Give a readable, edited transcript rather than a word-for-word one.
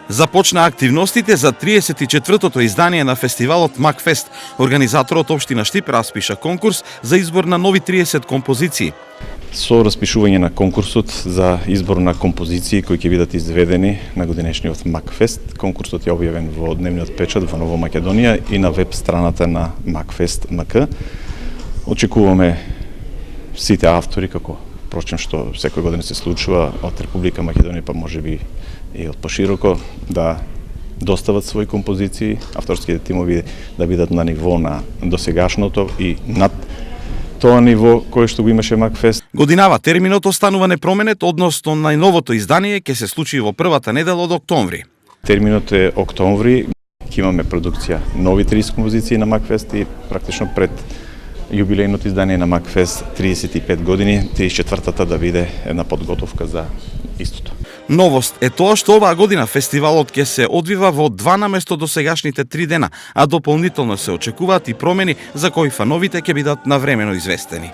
Започна активностите за 34-тото издание на фестивалот Макфест. Организаторот Општина Штип распиша конкурс за избор на нови 30 композиции. Со распишување на конкурсот за избор на композиции кои ќе бидат изведени на годинешниот Макфест. Конкурсот е објавен во дневниот печат во Нова Македонија и на веб страната на Макфест МК. Очекуваме сите автори, како впрочем што секој година се случува, од Република Македонија, па можеби и од пошироко, да достават своји композиции, авторските тимови да бидат на ниво на досегашното и над тоа ниво кое што го имаше Макфест. Годинава терминот останува непроменет, односно најновото издание ќе се случи во првата недела од октомври. Терминот е октомври, ќе имаме продукција нови 30 композиции на Макфест и практично пред јубилејното издание на Макфест 35 години, 34-та да биде една подготовка за истото. Новост е тоа што оваа година фестивалот ќе се одвива во 2 наместо досегашните 3 дена, а дополнително се очекуваат и промени за кои фановите ќе бидат навремено известени.